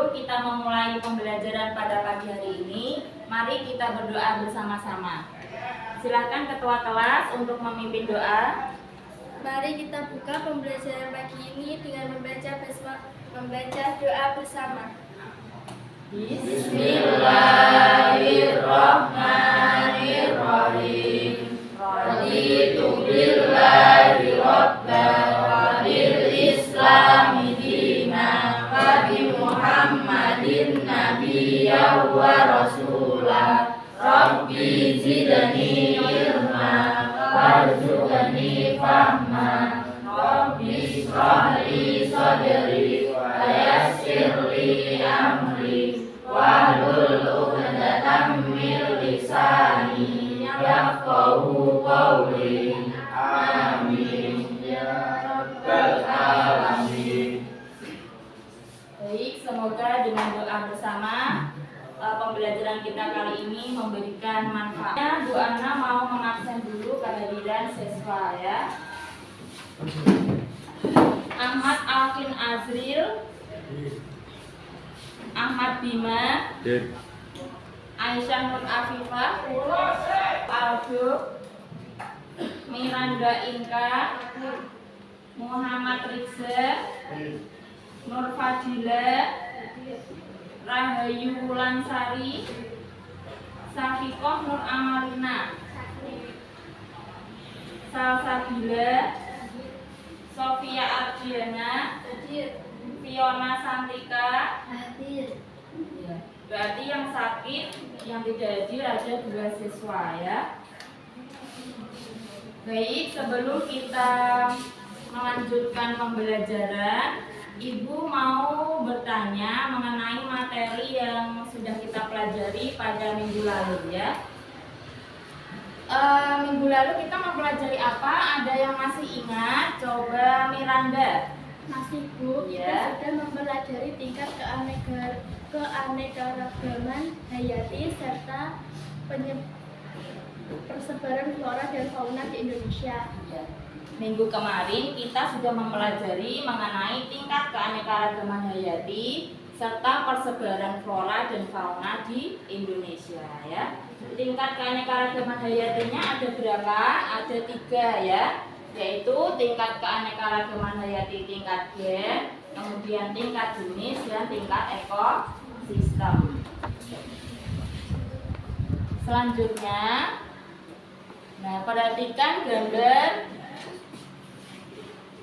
sebelum kita memulai pembelajaran pada pagi hari ini, mari kita berdoa bersama-sama. Silakan ketua kelas untuk memimpin doa. Mari kita buka pembelajaran pagi ini dengan membaca doa bersama. Bismillahirrahmanirrahim. Raditu billahi rabban wa bil islami dinan wa bi Muhammadin nabiyyan wa rasulah. Rabbi zidni ilma warzuqni fahma. Rabbi shrah li sadri wa yassir li amri wahlul 'uqdatam min lisani yafqahu qawli. Amin ya rabbal alamin. Baik, semoga dengan doa bersama pembelajaran kita kali ini memberikan manfaat. Bu Ana mau mengabsen dulu kehadiran siswa ya. Ahmad Alvin Azril, Ahmad Bima, Aisyah Nur Afifah, Aldo, Miranda Inka, Muhammad Rizza, Nur Fadila, Rahayu Wulansari, Safikoh Nur Amarina, Salsabila, Sofia Ardiana, Fiona Santika. Ya, berarti yang sakit, yang tidak hadir ada 2 siswa ya. Baik, sebelum kita melanjutkan pembelajaran, Ibu mau bertanya mengenai materi yang sudah kita pelajari pada minggu lalu ya. Minggu lalu kita mempelajari apa? Ada yang masih ingat? Coba Miranda. Masih Bu, Ya. kita sudah mempelajari tingkat keanekaragaman hayati serta persebaran flora dan fauna di Indonesia. Ya. Minggu kemarin kita sudah mempelajari mengenai tingkat keanekaragaman hayati serta persebaran flora dan fauna di Indonesia ya. Tingkat keanekaragaman hayatinya ada berapa? Ada 3 ya, yaitu tingkat keanekaragaman hayati tingkat gen, kemudian tingkat jenis dan tingkat ekosistem. Selanjutnya, nah perhatikan gambar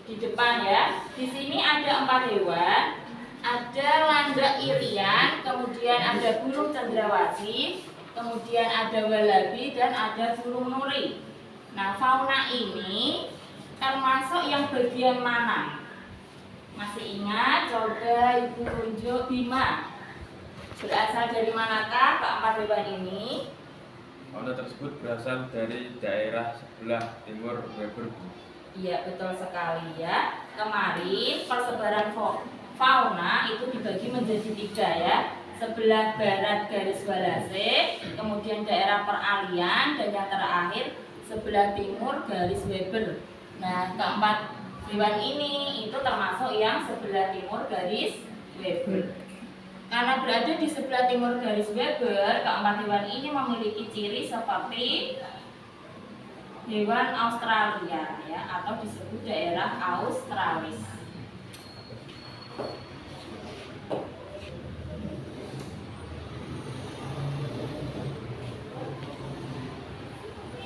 di depan ya. Di sini ada 4 hewan. Ada landak irian, kemudian ada burung cendrawasih, kemudian ada walabi dan ada burung nuri. Nah, fauna ini termasuk yang bagian mana? Masih ingat? Coba Ibu tunjuk. Bima. Berasal dari manakah keempat hewan ini? Fauna tersebut berasal dari daerah sebelah timur Weber. Iya, betul sekali ya. Kemarin persebaran fauna itu dibagi menjadi 3 ya. Sebelah barat garis Walase, kemudian daerah peralihan, dan yang terakhir sebelah timur garis Weber. Nah, keempat hewan ini itu termasuk yang sebelah timur garis Weber. Karena berada di sebelah timur garis Weber, keempat hewan ini memiliki ciri seperti hewan Australia ya, atau disebut daerah Australis.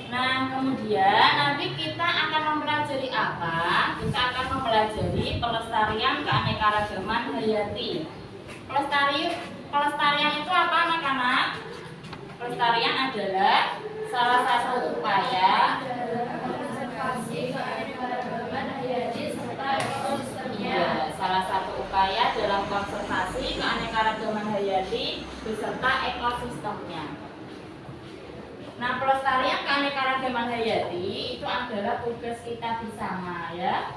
Nah, kemudian nanti kita akan mempelajari apa? Kita akan mempelajari pelestarian keanekaragaman hayati. Pelestarian itu apa anak-anak? Pelestarian adalah salah satu upaya Konservasi keanekaragaman hayati serta ekosistemnya. ya, salah satu upaya dalam konservasi keanekaragaman hayati beserta ekosistemnya. Nah, pelestarian keanekaragaman hayati itu adalah tugas kita bersama ya.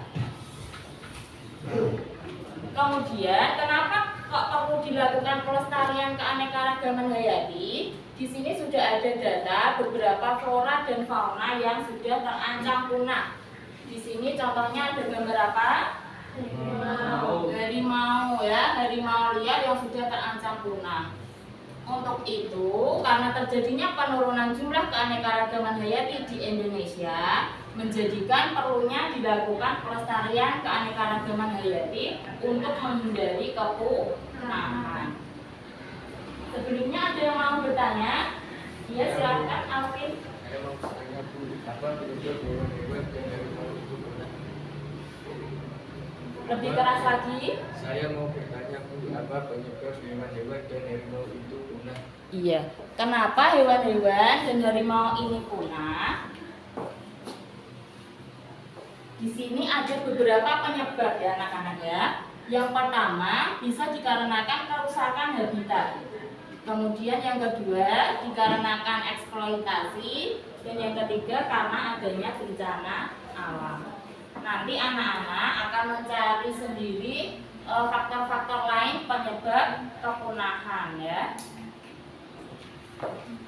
Kemudian, kenapa kok perlu dilakukan pelestarian keanekaragaman hayati? Di sini sudah ada data beberapa flora dan fauna yang sudah terancam punah. Di sini contohnya ada gambar apa? Harimau ya, harimau liar yang sudah terancam punah. Untuk itu, karena terjadinya penurunan jumlah keanekaragaman hayati di Indonesia, menjadikan perlunya dilakukan pelestarian keanekaragaman hayati untuk menghindari kepunahan. Sebelumnya ada yang mau bertanya? Ya, silakan Alvin. Saya mau bertanya Bu, apa penyebab hewan-hewan dan harimau itu punah? Lebih keras lagi. Saya mau bertanya Bu, apa penyebab hewan-hewan dan harimau itu punah? Iya, kenapa hewan-hewan dan harimau ini punah? Di sini ada beberapa penyebab ya anak-anak ya. Yang pertama bisa dikarenakan kerusakan habitat. Kemudian yang kedua dikarenakan eksploitasi, dan yang ketiga karena adanya bencana alam. Nanti anak-anak akan mencari sendiri faktor-faktor lain penyebab kepunahan ya.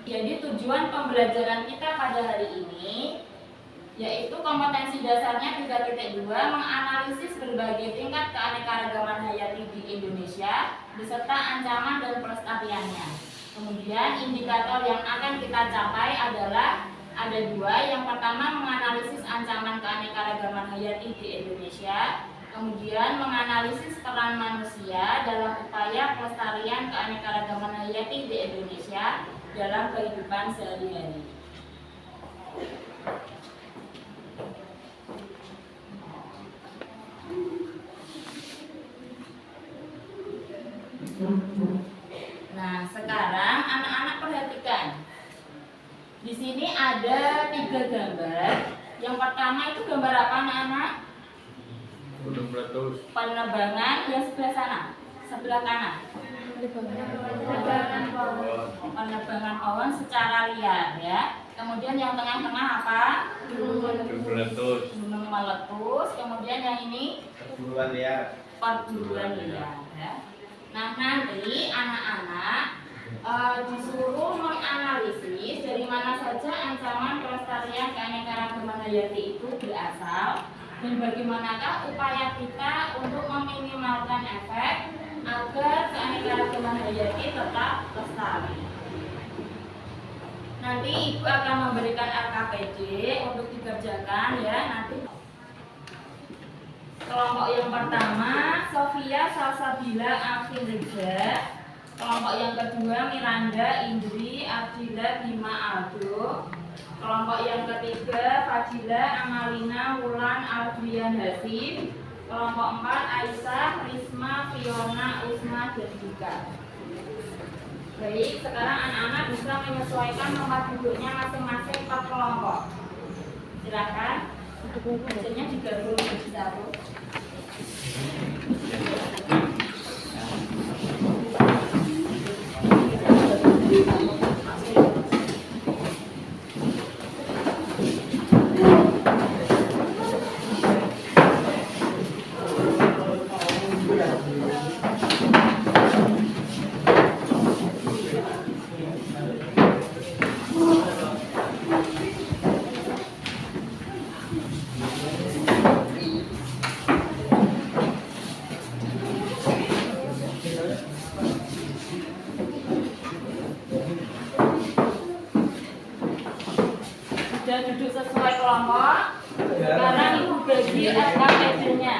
Jadi tujuan pembelajaran kita pada hari ini yaitu kompetensi dasarnya 3.2 menganalisis berbagai tingkat keanekaragaman hayati di Indonesia beserta ancaman dan pelestariannya. Kemudian indikator yang akan kita capai adalah ada dua. Yang pertama menganalisis ancaman keanekaragaman hayati di Indonesia, kemudian menganalisis peran manusia dalam upaya pelestarian keanekaragaman hayati di Indonesia dalam kehidupan sehari-hari. Nah, sekarang anak-anak perhatikan. Di sini ada 3 gambar. Yang pertama itu gambar apa anak-anak? Gunung meletus. Penerbangan yang sebelah sana, sebelah kanan. Penerbangan pohon secara liar ya. Kemudian yang tengah-tengah apa? Gunung meletus. Gunung meletus. Kemudian yang ini Perburuan liar. perburuan liar ya. Nah, nanti anak-anak disuruh menganalisis dari mana saja ancaman pelestarian keanekaragaman hayati itu berasal dan bagaimanakah upaya kita untuk meminimalkan efek agar keanekaragaman hayati tetap lestari. Nanti ibu akan memberikan RKPD untuk dikerjakan ya nanti. Kelompok yang pertama Sofia Salsabila Afin Reza. Kelompok yang kedua Miranda Indri Ardila Bima Aldo. Kelompok yang ketiga Fadila Amalina Wulan Aldrian Hasib. Kelompok 4 Aisyah Risma Fiona Usma dan Dika. Baik, sekarang anak-anak bisa menyesuaikan tempat duduknya masing-masing per kelompok. Silakan. Hasilnya digabung jadi satu. Sudah duduk sesuai kelompok. Sekarang ibu bagi RKPD-nya.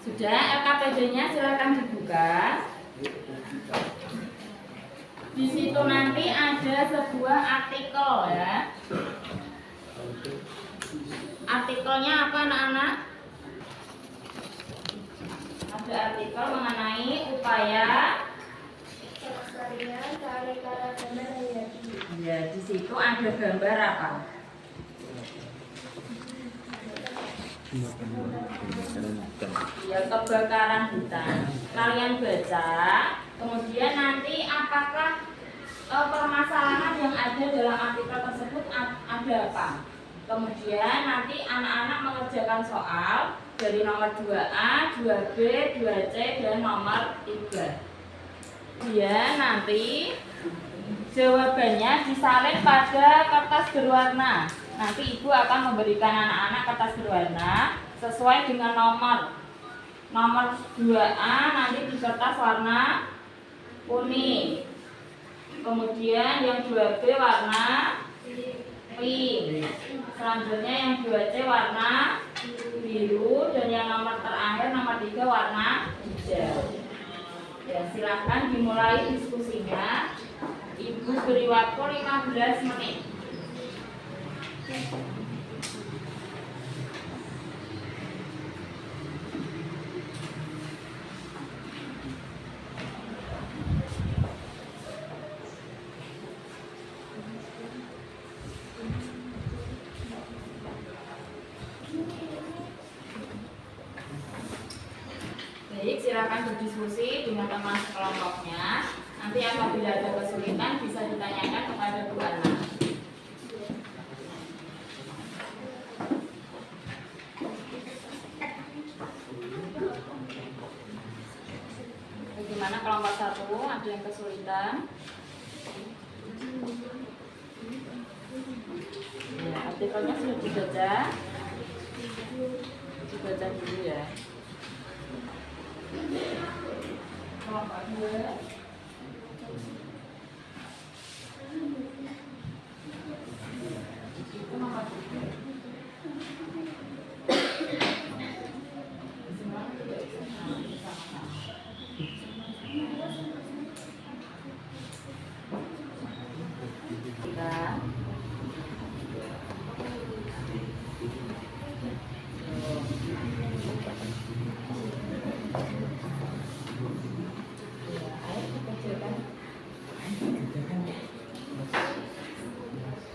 Sudah, RKPD-nya silakan dibuka. Di situ nanti ada sebuah artikel ya. Artikelnya apa anak-anak? Ada artikel mengenai upaya Pelestarian keanekaragaman hayati. ya, di situ ada gambar apa? Ya, kebakaran hutan. Kalian baca, kemudian nanti apakah permasalahan yang ada dalam artikel tersebut ada apa? Kemudian nanti anak-anak mengerjakan soal dari nomor 2A, 2B, 2C, dan nomor 3. Dia nanti jawabannya disalin pada kertas berwarna. Nanti ibu akan memberikan anak-anak kertas berwarna sesuai dengan nomor. Nomor 2A nanti di kertas warna kuning. Kemudian yang 2B warna pink. Selanjutnya yang 2C warna biru, dan yang nomor terakhir nomor 3 warna hijau. Ya, silakan dimulai diskusinya. Ibu beri waktu 15 menit. Baik, silakan berdiskusi dengan teman sekelompoknya. Nanti apabila ada kesulitan bisa ditanyakan kepada Bu Ana. Bagaimana kelompok 1? Ada yang kesulitan? Ya, artikelnya sudah dibaca. Dibaca dulu ya. Kelompok 2. Itu nomor 3. Semua tidak bisa sama-sama. Kita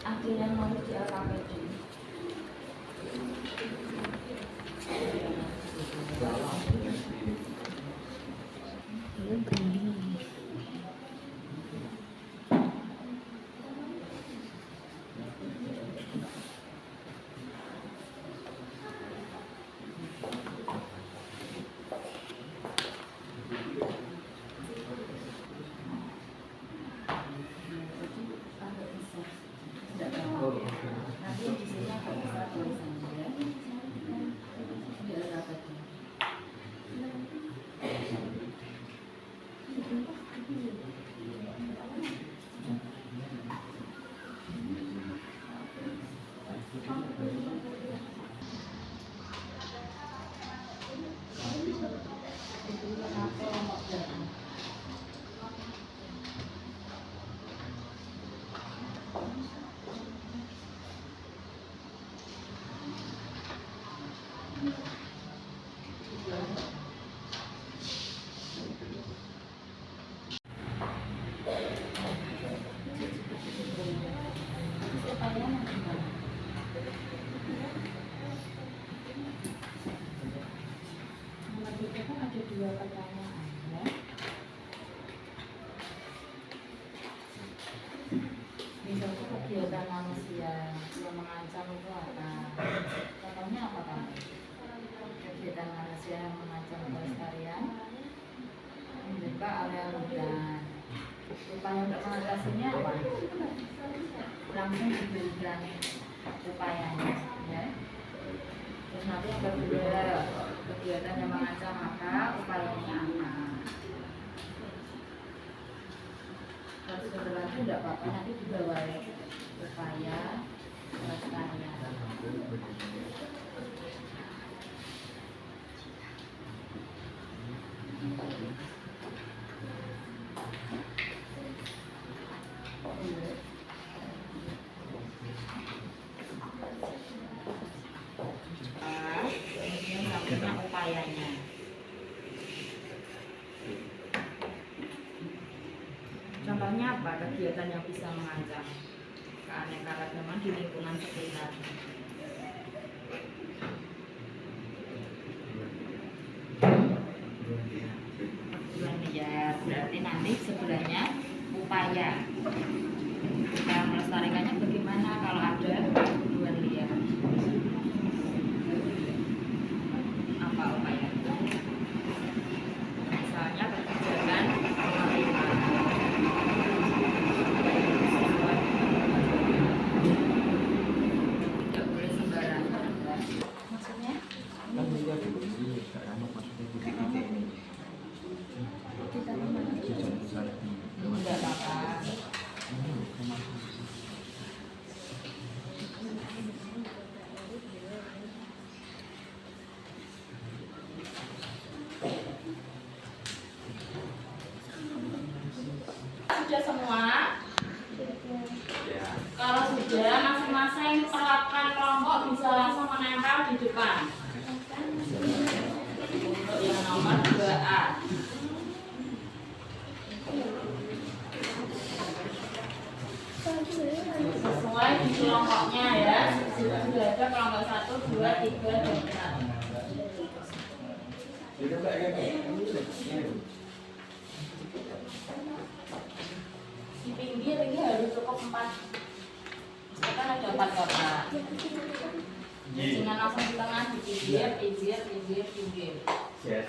ada yang mau di alfabet. Nanti di sini akan bisa tulisannya ya. Di alfabetnya. Ada 2 pertanyaan ya. Misalnya kegiatan manusia yang mengancam itu apa? Contohnya apa Pak? Kegiatan manusia yang mengancam kelestarian, menjaga area hutan. Upaya untuk mengatasinya apa? Langsung diberikan upayanya ya. Terus nanti yang kedua, kegiatan yang mengancam apa, upayanya apa. Terus setelah itu tidak apa-apa, nanti dibawa upaya pelestarian. Kemudian sampainya upayanya. Contohnya apa kegiatan yang bisa mengancam keanekaragaman di lingkungan sekitar? Ya, berarti nanti sebelahnya upaya. Cara melestarikannya bagaimana kalau ada tujuan liar? sudah semua? Ya. Kalau sudah, masing-masing perwakilan kelompok bisa langsung menempel di depan. Untuk yang nomor 2A. Sesuai di kelompoknya ya. Sudah ada kelompok 1, 2, 3, dan 4. Di pinggir ini harus cukup 4. Kan ada 4 kotak. Jangan langsung di tengah, di pinggir, pinggir, pinggir, pinggir. Yes.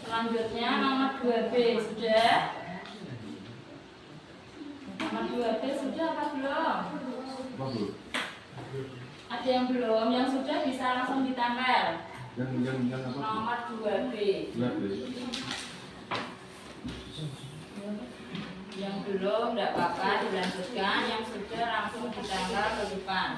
Selanjutnya nomor 2B sudah? Nomor 2B sudah apa belum? Ada yang belum? Yang sudah bisa langsung ditempel. Yang apa? Nomor 2B. Yang belum tidak apa-apa dilanjutkan. Yang sudah langsung ditempel ke depan.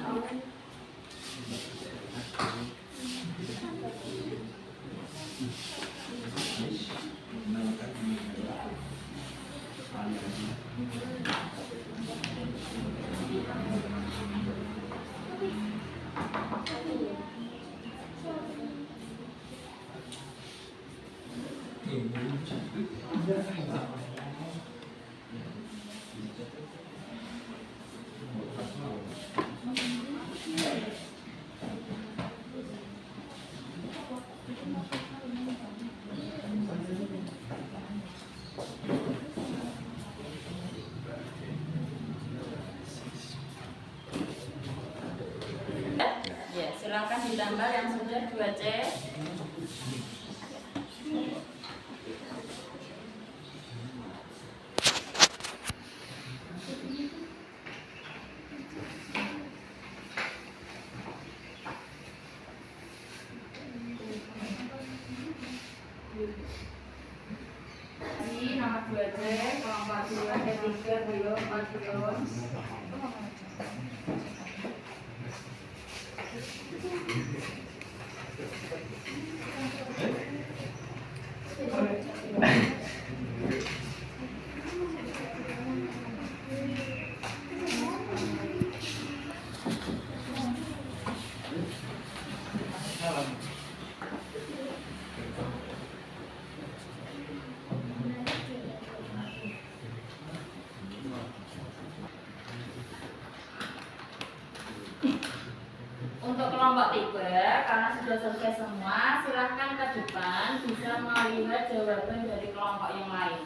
Ya, silakan ditambah yang sudah 2C. Ini nomor 2C, kelompok 2, ketiga belum, 4 belum. Untuk kelompok 3, karena sudah selesai semua, silahkan ke depan bisa melihat jawaban dari kelompok yang lain.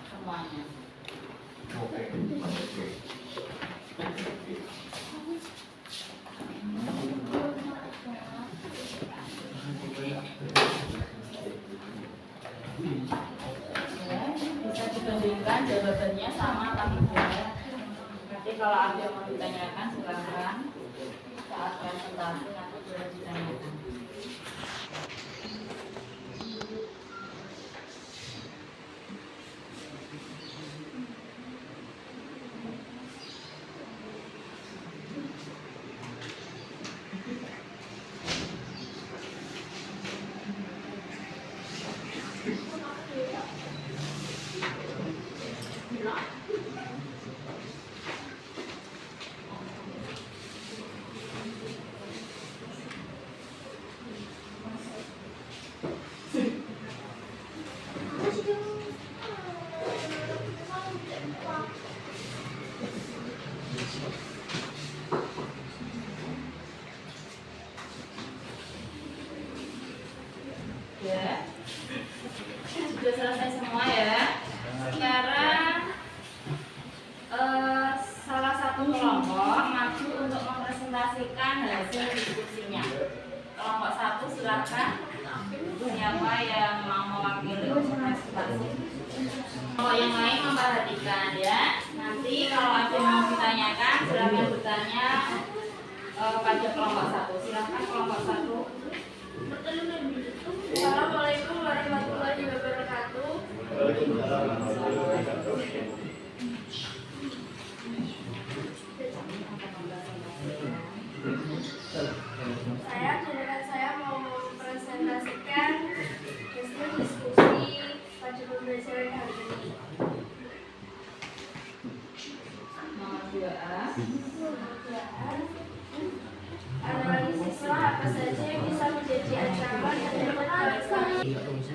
Semuanya. Ya, bisa dibandingkan jawabannya sama atau tidak. Nanti kalau ada yang mau ditanyakan silakan saat presentasi nanti boleh ditanyakan. Sudah. Sudah selesai semua ya. Sekarang salah satu kelompok maju untuk mempresentasikan hasil diskusinya. Kelompok 1 silakan. Siapa yang mau mewakili presentasi? Kalau yang lain memperhatikan ya. Nanti kalau ada yang mau ditanyakan silakan bertanya kepada kelompok 1. Silakan kelompok 1. Assalamualaikum warahmatullahi wabarakatuh. Saya mau mempresentasikan hasil diskusi pada pembelajaran hari ini. Nomor 2A. Analisis siswa apa saja yang bisa menjadi ancaman terhadap bangsa.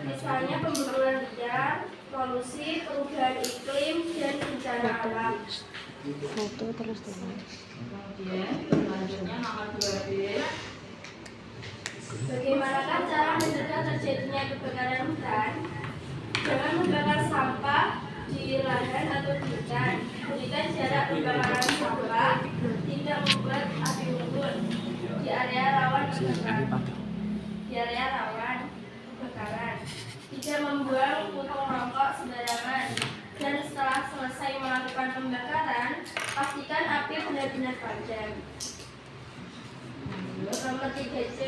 Misalnya pemburuan liar, polusi, perubahan iklim, dan bencana alam. Kemudian selanjutnya nomor 2B. Bagaimanakah cara mencegah terjadinya kebakaran hutan? Jangan membakar sampah di lahan atau di hutan. Berikan jarak pembakaran sampah, tidak membuat api unggun di area rawan kebakaran. Tidak membuang puntung rokok sembarangan. Dan setelah selesai melakukan pembakaran, pastikan api benar-benar padam. Nomor 3C.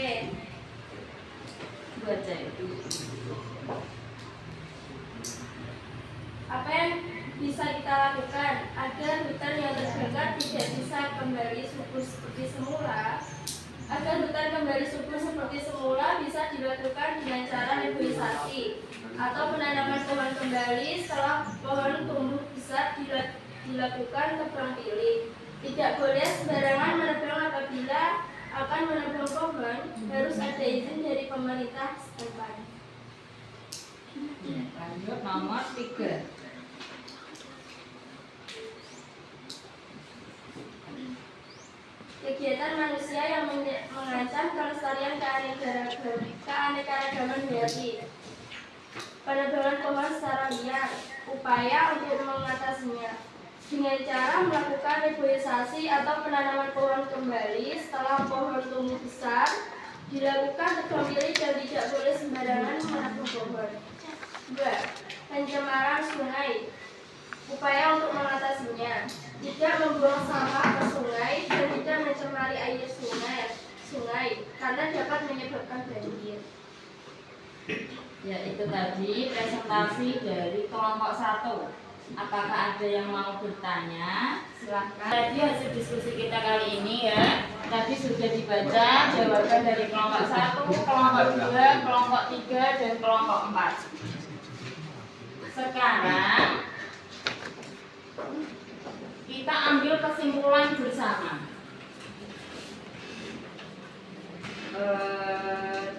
Baca. Apa yang bisa kita lakukan agar hutan yang terbakar tidak bisa kembali subur seperti semula? Agar hutan kembali subur seperti semula bisa dilakukan dengan cara reboisasi atau penanaman pohon kembali setelah pohon tumbuh besar dilakukan tebang pilih. Tidak boleh sembarangan menebang. Apabila akan menebang pohon harus ada izin dari pemerintah setempat. Lanjut nomor 3. Kegiatan manusia yang mengancam kelestarian keanekaragaman hayati. Penebangan pohon secara liar, upaya untuk mengatasinya dengan cara melakukan reboisasi atau penanaman pohon kembali setelah pohon tumbuh besar, dilakukan tebang pilih dan tidak boleh sembarangan menebang pohon. 2. Pencemaran sungai. Upaya untuk mengatasinya, tidak membuang sampah ke sungai dan tidak mencemari air sungai karena dapat menyebabkan banjir. Ya, itu tadi presentasi dari kelompok 1. Apakah ada yang mau bertanya? Silahkan. Tadi hasil diskusi kita kali ini ya. Tadi sudah dibaca jawaban dari kelompok 1, kelompok 2, kelompok 3, dan kelompok 4. Sekarang kita ambil kesimpulan bersama.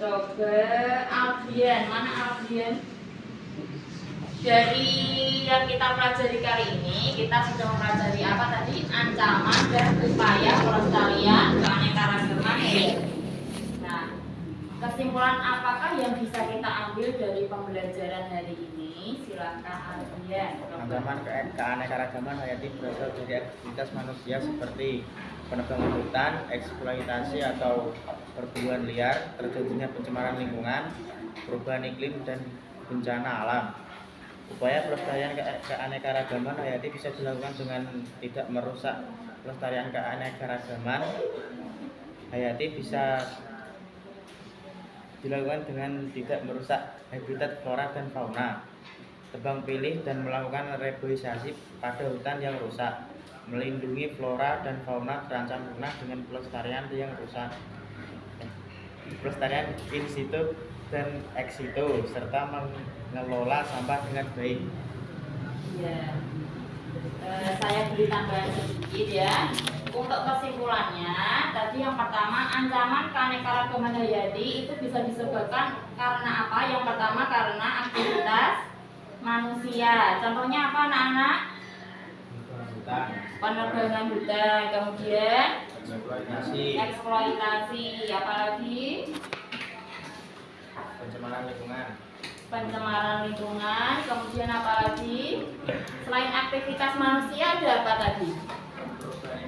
Coba Albian, mana Albian? Dari yang kita pelajari kali ini, kita sudah mempelajari apa tadi? Ancaman dan upaya pelestarian keanekaragaman hayati. Nah, kesimpulan apakah yang bisa kita ambil dari pembelajaran hari ini? Silakan Albian. Ancaman keanekaragaman hayati berasal dari aktivitas manusia seperti penebangan hutan, eksploitasi atau perburuan liar, terjadinya pencemaran lingkungan, perubahan iklim, dan bencana alam. Upaya pelestarian keanekaragaman hayati bisa dilakukan dengan tidak merusak pelestarian keanekaragaman hayati bisa dilakukan dengan tidak merusak habitat flora dan fauna, tebang pilih dan melakukan reboisasi pada hutan yang rusak, melindungi flora dan fauna terancam punah dengan pelestarian yang rusak, pelestarian in situ dan ex situ, serta mengelola sampah dengan baik. Ya, saya beri tambahan sedikit ya. Untuk kesimpulannya, tadi yang pertama, ancaman keanekaragaman hayati itu bisa disebabkan karena apa? Yang pertama karena aktivitas manusia. Contohnya apa, anak-anak? Penebangan hutan, kemudian eksploitasi, apalagi pencemaran lingkungan, kemudian apa lagi? Selain aktivitas manusia ada apa tadi?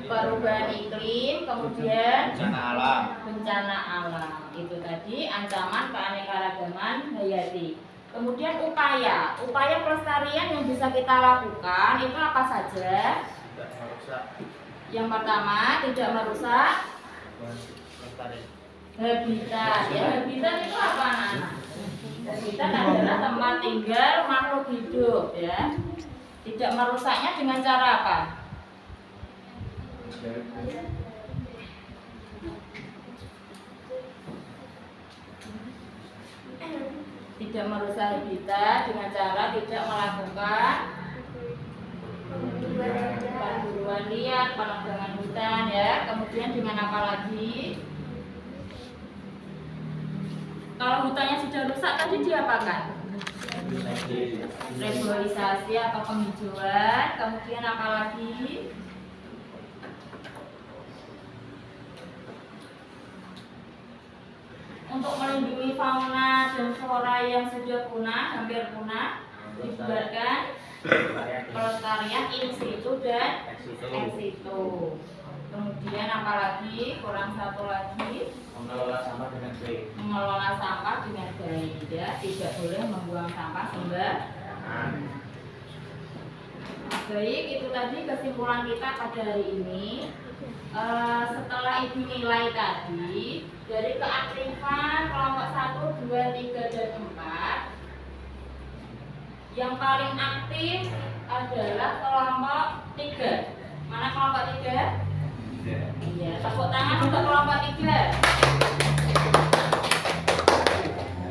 Perubahan iklim, kemudian bencana alam. Itu tadi ancaman keanekaragaman hayati. Kemudian upaya pelestarian yang bisa kita lakukan itu apa saja? tidak merusak Yang pertama, tidak merusak habitat. Ya, habitat itu apa, anak-anak? Habitat adalah tempat tinggal makhluk hidup, ya. Tidak merusaknya dengan cara apa? Tidak merusak habitat dengan cara tidak melakukan perburuan liar, penebangan hutan, ya. Kemudian dengan apa lagi? Kalau hutannya sudah rusak tadi diapakan? Reboisasi atau penghijauan. Kemudian apa lagi? Untuk melindungi fauna dan flora yang sudah punah, hampir punah, dibubarkan pelestarian in situ dan ex situ. Kemudian apa lagi? Kurang satu lagi, mengelola sampah dengan baik. mengelola sampah dengan baik, ya. Tidak boleh membuang sampah sembarangan. Baik, itu tadi kesimpulan kita pada hari ini. Setelah ibu nilai tadi dari keaktifan kelompok 1, 2, 3, dan 4, yang paling aktif adalah kelompok 3. Mana kelompok 3? Iya, tepuk tangan untuk kelompok 3.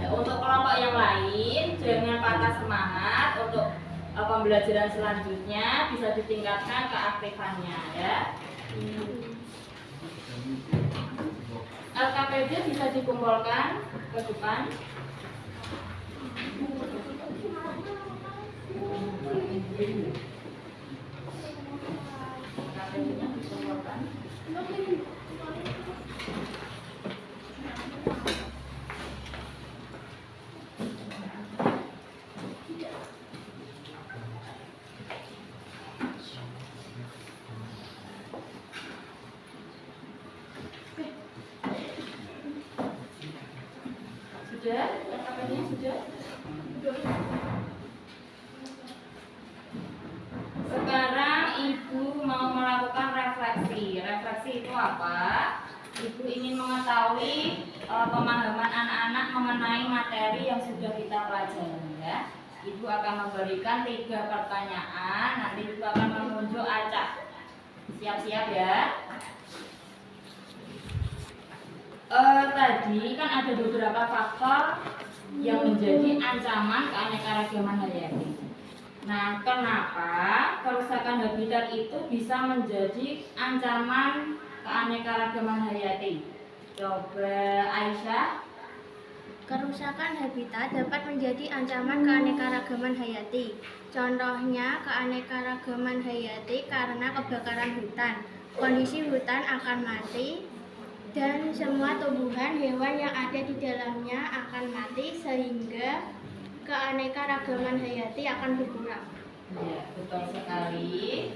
Untuk kelompok yang lain jangan patah semangat. Untuk pembelajaran selanjutnya bisa ditingkatkan keaktifannya, ya. LKPD bisa dikumpulkan ke depan. LKPD-nya dikumpulkan. Sudah? LKPD-nya sudah? Sekarang ibu mau melakukan refleksi. Refleksi itu apa? Ibu ingin mengetahui pemahaman anak-anak mengenai materi yang sudah kita pelajari, ya. Ibu akan memberikan 3 pertanyaan. Nanti ibu akan menunjuk acak. Siap-siap, ya. Tadi kan ada beberapa faktor yang menjadi ancaman keanekaragaman hayati. Nah, kenapa kerusakan habitat itu bisa menjadi ancaman keanekaragaman hayati? Coba Aisyah. Kerusakan habitat dapat menjadi ancaman keanekaragaman hayati. Contohnya keanekaragaman hayati karena kebakaran hutan. Kondisi hutan akan mati dan semua tumbuhan hewan yang ada di dalamnya akan mati sehingga keanekaragaman hayati akan berkurang. Ya, betul sekali.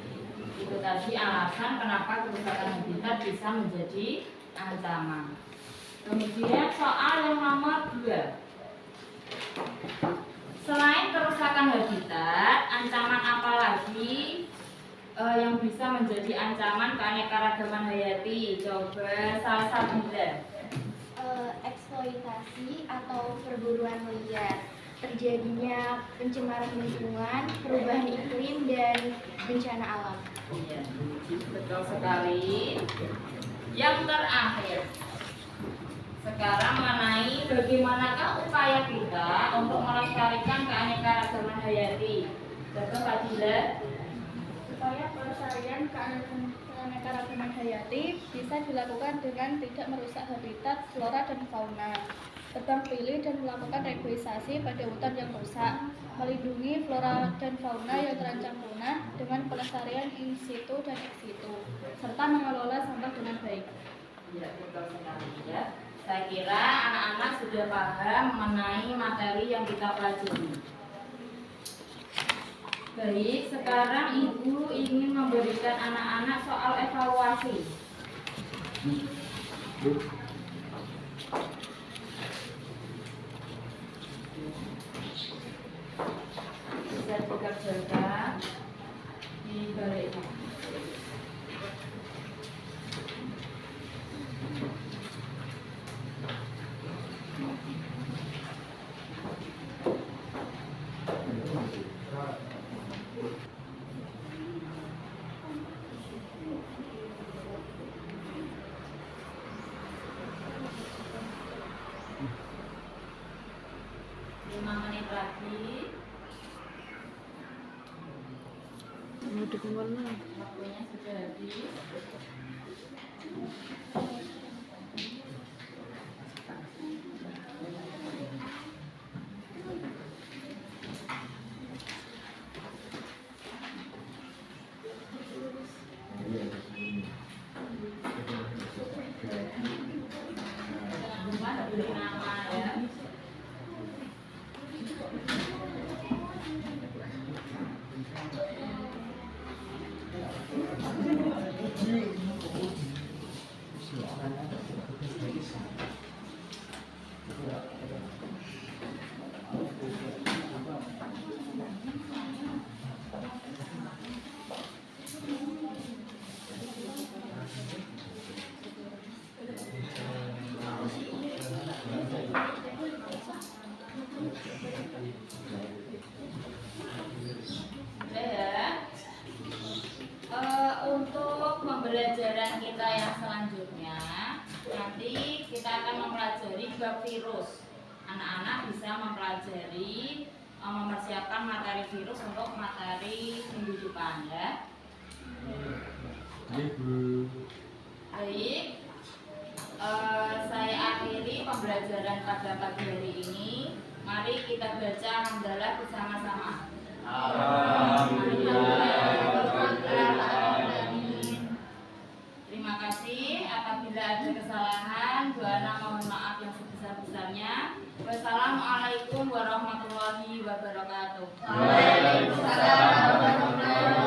Itu tadi alasan kenapa kerusakan habitat bisa menjadi ancaman. Kemudian soal yang nomor 2. Selain kerusakan habitat, ancaman apa lagi yang bisa menjadi ancaman keanekaragaman hayati? Coba Salsa bilang. Eksploitasi atau perburuan liar, terjadinya pencemaran lingkungan, perubahan iklim, dan bencana alam. Iya, betul sekali. Yang terakhir, sekarang mengenai bagaimanakah upaya kita untuk melestarikan keanekaragaman hayati. Coba Pak Dila. Upaya pelestarian keanekaragaman hayati bisa dilakukan dengan tidak merusak habitat, flora, dan fauna, tebang pilih dan melakukan reboisasi pada hutan yang rusak, melindungi flora dan fauna yang terancam punah dengan pelestarian in situ dan ex situ, serta mengelola sampah dengan baik. Ya, betul sekali ya. Saya kira anak-anak sudah paham mengenai materi yang kita pelajari. Baik, sekarang Ibu ingin memberikan anak-anak soal evaluasi. Bisa dikerjakan di baliknya. Lima menit lagi. Waktunya sudah habis. Jangan lupa beri nama ya. Oke ya. Untuk pembelajaran kita yang selanjutnya, nanti kita akan mempelajari bab virus. Anak-anak bisa mempelajari, mempersiapkan materi virus untuk materi minggu depan ya. Baik, saya akhiri pembelajaran pada pagi hari ini. Mari kita baca hamdalah bersama-sama. Terima kasih. Apabila ada kesalahan, Doana mohon maaf yang sebesar-besarnya. Wassalamualaikum warahmatullahi wabarakatuh. Waalaikumsalam warahmatullahi wabarakatuh.